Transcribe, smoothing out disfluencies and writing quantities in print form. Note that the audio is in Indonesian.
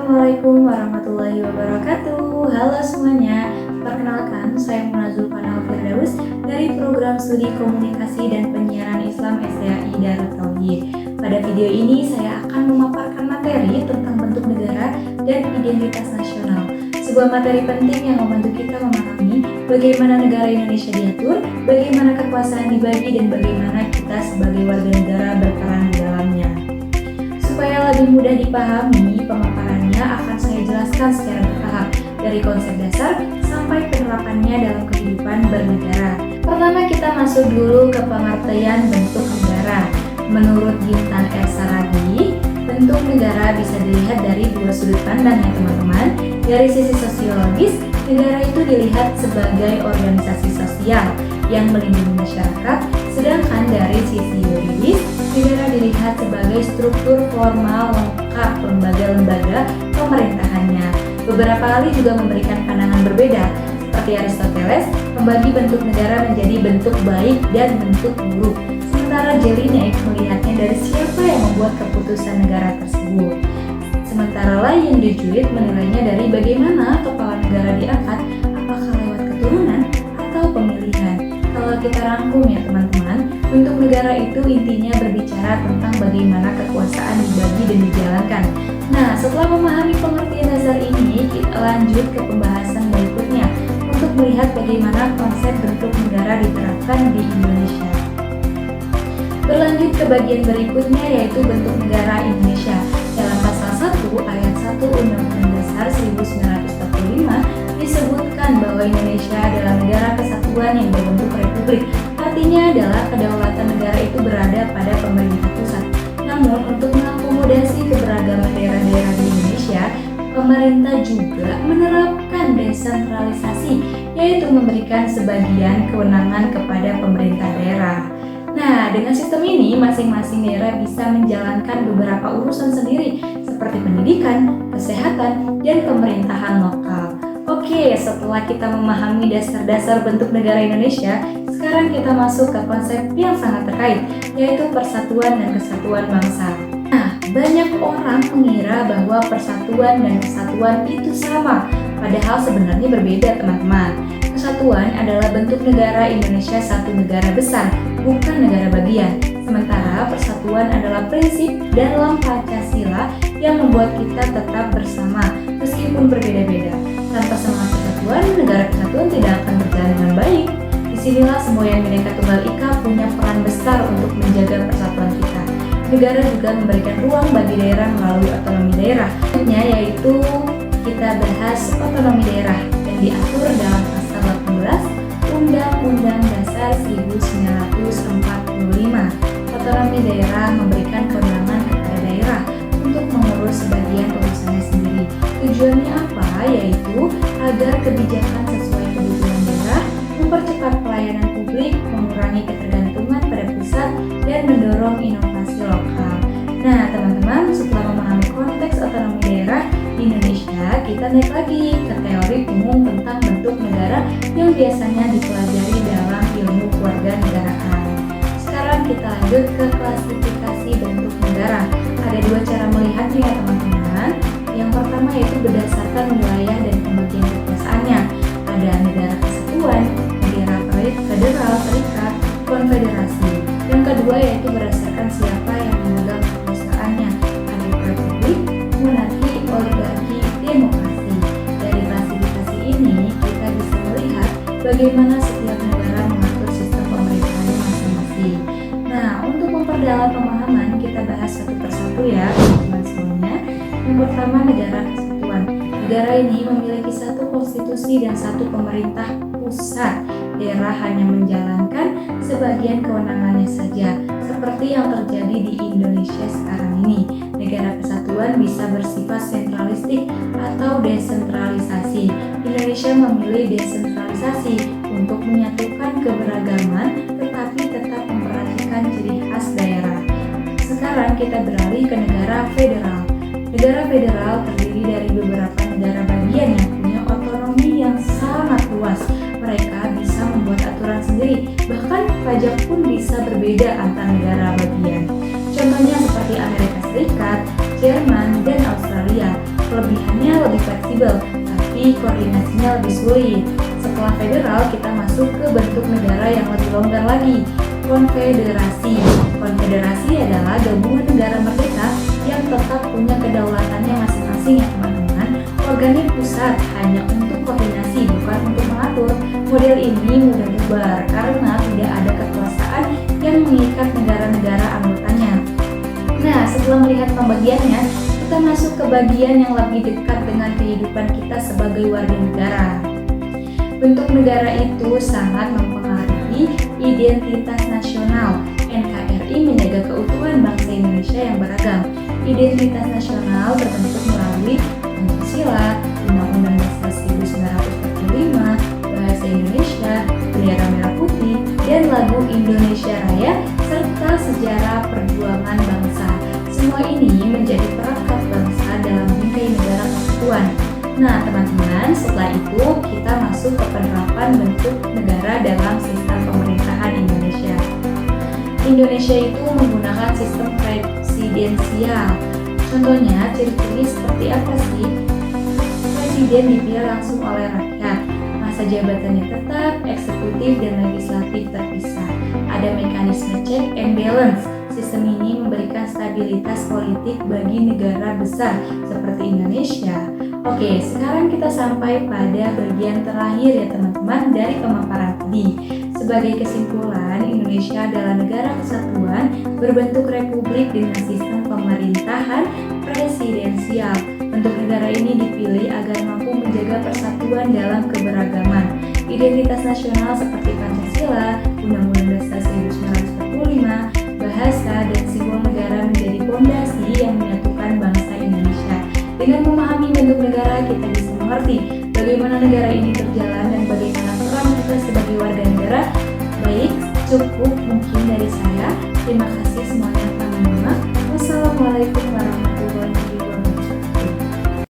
Assalamualaikum warahmatullahi wabarakatuh. Halo semuanya, perkenalkan saya Munazul Fanal Firdaus dari Program Studi Komunikasi dan Penyiaran Islam STAI Darut Tauhid. Pada video ini saya akan memaparkan materi tentang bentuk negara dan identitas nasional. Sebuah materi penting yang membantu kita memahami bagaimana negara Indonesia diatur, bagaimana kekuasaan dibagi, dan bagaimana kita sebagai warga negara berperan di dalamnya. Supaya lebih mudah dipahami, pemaparannya akan saya jelaskan secara bertahap dari konsep dasar sampai penerapannya dalam kehidupan bernegara. Pertama kita masuk dulu ke pengertian bentuk negara. Menurut Gintan R. Saragi, bentuk negara bisa dilihat dari dua sudut pandang ya teman-teman. Dari sisi sosiologis, negara itu dilihat sebagai organisasi sosial yang melindungi masyarakat, sedangkan dari sisi yuridis, negara dilihat sebagai struktur formal lengkap lembaga-lembaga pemerintahannya. Beberapa ahli juga memberikan pandangan berbeda, seperti Aristoteles membagi bentuk negara menjadi bentuk baik dan bentuk buruk, sementara Jelinek melihatnya dari siapa yang membuat keputusan negara tersebut. Sementara Lion Dejuit menilainya dari bagaimana kepala negara diangkat, apakah lewat keturunan atau pemilihan. Kalau kita rangkum ya teman-teman, bentuk negara itu intinya berbicara tentang bagaimana kekuasaan dibagi dan dijalankan. Nah, setelah memahami pengertian dasar ini, kita lanjut ke pembahasan berikutnya untuk melihat bagaimana konsep bentuk negara diterapkan di Indonesia. Berlanjut ke bagian berikutnya yaitu bentuk negara Indonesia. Dalam pasal 1 ayat 1 Undang-Undang Dasar 1945 disebutkan bahwa Indonesia adalah negara kesatuan yang berbentuk republik. Artinya adalah kedaulatan negara itu berada pada pemerintah pusat. Namun untuk mengakomodasi keberagaman daerah-daerah di Indonesia, pemerintah juga menerapkan desentralisasi, yaitu memberikan sebagian kewenangan kepada pemerintah daerah. Nah, dengan sistem ini, masing-masing daerah bisa menjalankan beberapa urusan sendiri, seperti pendidikan, kesehatan, dan pemerintahan lokal. Oke, setelah kita memahami dasar-dasar bentuk negara Indonesia, sekarang kita masuk ke konsep yang sangat terkait, yaitu persatuan dan kesatuan bangsa. Nah, banyak orang mengira bahwa persatuan dan kesatuan itu sama, padahal sebenarnya berbeda teman-teman. Kesatuan adalah bentuk negara Indonesia satu negara besar, bukan negara bagian. Sementara persatuan adalah prinsip dalam Pancasila yang membuat kita tetap bersama, meskipun berbeda-beda. Tanpa semangat persatuan, negara kesatuan tidak akan berjalan dengan baik. Disinilah semua yang Bhinneka Tunggal Ika punya peran besar untuk menjaga persatuan kita. Negara juga memberikan ruang bagi daerah melalui otonomi daerah. Selanjutnya yaitu kita bahas otonomi daerah yang diatur dalam pasal 18 Undang-Undang Dasar 1945. Otonomi daerah memberikan kewenangan kepada daerah untuk mengurus sebagian urusannya sendiri. Tujuannya apa? Yaitu agar kebijakan sesuai kebutuhan daerah, mempercepat pelayanan publik, mengurangi ketergantungan pada pusat, dan mendorong inovasi lokal. Nah, teman-teman, setelah memahami konteks otonomi daerah di Indonesia, kita naik lagi ke teori umum tentang bentuk negara yang biasanya dipelajari dalam ilmu kewarganegaraan. Sekarang kita lanjut ke klasifikasi bentuk negara. Ada dua cara melihatnya ya teman-teman. Yang pertama yaitu berdasarkan wilayah dan pembagian kekuasaannya. Ada negara kesatuan, negara federal, serikat, konfederasi. Yang kedua yaitu berdasarkan siapa yang memegang kekuasaannya. Ada republik, monarki, oligarki, demokrasi. Dari klasifikasi ini kita bisa melihat bagaimana setiap negara mengatur sistem pemerintahannya masing-masing. Nah, untuk memperdalam pemahaman kita bahas satu persatu ya teman-teman semuanya. Yang pertama, negara kesatuan. Negara ini memiliki satu konstitusi dan satu pemerintah pusat. Daerah hanya menjalankan sebagian kewenangannya saja, seperti yang terjadi di Indonesia sekarang ini. Negara kesatuan bisa bersifat sentralistik atau desentralisasi. Indonesia memilih desentralisasi untuk menyatukan keberagaman, tetapi tetap memperhatikan ciri khas daerah. Sekarang kita beralih ke negara federal. Negara federal terdiri dari beberapa negara bagian yang punya otonomi yang sangat luas. Mereka bisa membuat aturan sendiri, bahkan pajak pun bisa berbeda antar negara bagian. Contohnya seperti Amerika Serikat, Jerman, dan Australia. Kelebihannya lebih fleksibel, tapi koordinasinya lebih sulit. Setelah federal, kita masuk ke bentuk negara yang lebih longgar lagi, konfederasi. Konfederasi adalah gabungan negara merdeka yang tetap punya kedaulatannya masing-masing ya teman-teman. Organnya pusat hanya untuk koordinasi, bukan untuk mengatur. Model ini mudah bubar karena tidak ada kekuasaan yang mengikat negara-negara anggotanya. Nah, setelah melihat pembagiannya, kita masuk ke bagian yang lebih dekat dengan kehidupan kita sebagai warga negara. Bentuk negara itu sangat mempengaruhi identitas nasional. NKRI menjaga keutuhan bangsa Indonesia yang beragam. Identitas nasional terbentuk melalui Pancasila, Undang-Undang Dasar 1945, Bahasa Indonesia, Bendera Merah Putih, dan lagu Indonesia Raya, serta sejarah perjuangan bangsa. Semua ini menjadi perangkat bangsa dalam bingkai negara kesatuan. Nah teman-teman, setelah itu kita masuk ke penerapan bentuk negara dalam sistem pemerintahan Indonesia. Indonesia itu menggunakan sistem presidensial. Contohnya, ciri-ciri seperti apa sih? Presiden dipilih langsung oleh rakyat. Masa jabatannya tetap, eksekutif dan legislatif terpisah. Ada mekanisme check and balance. Sistem ini memberikan stabilitas politik bagi negara besar seperti Indonesia. Oke, sekarang kita sampai pada bagian terakhir ya teman-teman dari pemaparan tadi. Sebagai kesimpulan, Indonesia adalah negara kesatuan berbentuk republik dengan sistem pemerintahan presidensial. Bentuk negara ini dipilih agar mampu menjaga persatuan dalam keberagaman. Identitas nasional seperti Pancasila, Undang-Undang Dasar 1945, bahasa dan simbol negara menjadi fondasi yang menyatukan bangsa Indonesia. Dengan memahami bentuk negara, kita bisa mengerti bagaimana negara ini berjalan dan bagaimana peran kita sebagai warga negara. Baik, cukup mungkin dari saya. Terima kasih semuanya.